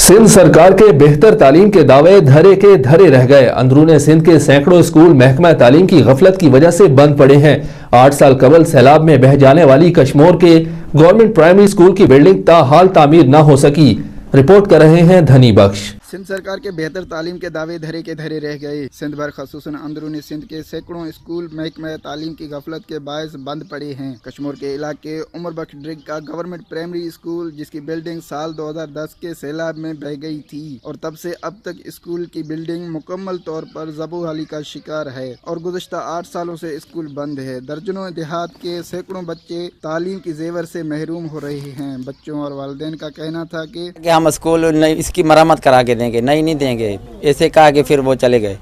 सिंध सरकार के बेहतर तालीम के दावे धरे के धरे रह गए। अंदरूने सिंध के सैकड़ों स्कूल महकमा तालीम की गफलत की वजह से बंद पड़े हैं। 8 साल कबल सैलाब में बह जाने वाली कश्मोर के गवर्नमेंट प्राइमरी स्कूल की बिल्डिंग ताहाल तामीर न हो सकी। रिपोर्ट कर रहे हैं धनी बख्श। सिंध सरकार के बेहतर तालीम के दावे धरे के धरे रह गए। सिंध भर खसूसन अंदरूनी सिंध के सैकड़ों स्कूल महकमा तालीम की गफलत के बायस बंद पड़े हैं। कश्मोर के इलाके उमर बख्श ड्रिग का गवर्नमेंट प्राइमरी स्कूल, जिसकी बिल्डिंग साल 2010 के सैलाब में बह गई थी और तब से अब तक स्कूल की बिल्डिंग मुकम्मल तौर पर ज़बूहाली का शिकार है और गुज़श्ता 8 सालों से स्कूल बंद है। दर्जनों देहात के सैकड़ों बच्चे तालीम की जेवर से महरूम हो रहे हैं। बच्चों और वालिदैन का कहना था कि हम स्कूल इसकी मरम्मत करा के देंगे, नहीं देंगे, ऐसे कहा कि फिर वो चले गए।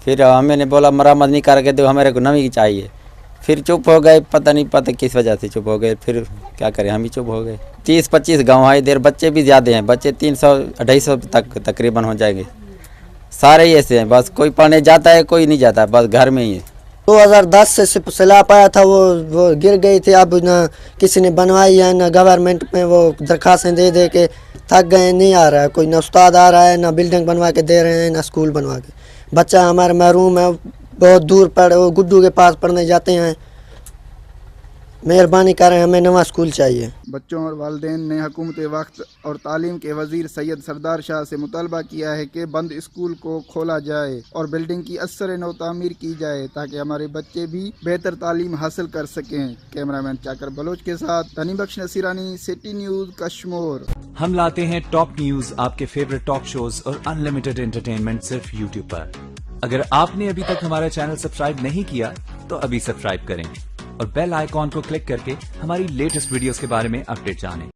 फिर हमने बोला मरम्मत नहीं करा के दो, हमारे को नवी चाहिए। फिर चुप हो गए, पता किस वजह से चुप हो गए। फिर क्या करें, हम ही चुप हो गए। 30-25 गाँव आए, देर बच्चे भी ज़्यादा हैं, बच्चे 300-250 तक तकरीबन हो जाएंगे। सारे ही ऐसे हैं, बस कोई पढ़ने जाता है, कोई नहीं जाता, बस घर में ही है। 2010 से सैलाब आया था, वो गिर गई थी। अब न किसी ने बनवाई है, न गवर्नमेंट में वो दरखास्तें दे के थक गए, नहीं आ रहा है कोई, न उस्ताद आ रहा है, न बिल्डिंग बनवा के दे रहे हैं, न स्कूल बनवा के। बच्चा हमारे महरूम है, बहुत दूर पढ़े, वो गुड्डू के पास पढ़ने जाते हैं। मेहरबानी करें, हमें नवा स्कूल चाहिए। बच्चों और वालिदैन ने हुकूमत वक्त और तालीम के वजीर सैयद सरदार शाह से मुतालबा किया है कि बंद स्कूल को खोला जाए और बिल्डिंग की असर नौ तामीर की जाए ताकि हमारे बच्चे भी बेहतर तालीम हासिल कर सकें। कैमरामैन चाकर बलोच के साथ धनी बख्श नसीरानी, सिटी न्यूज़ कश्मोर। हम लाते हैं टॉप न्यूज, आपके फेवरेट टॉक शोज और अनलिमिटेड एंटरटेनमेंट सिर्फ यूट्यूब पर। अगर आपने अभी तक हमारा चैनल सब्सक्राइब नहीं किया तो अभी सब्सक्राइब करें और बेल आइकॉन को क्लिक करके हमारी लेटेस्ट वीडियोस के बारे में अपडेट जानें।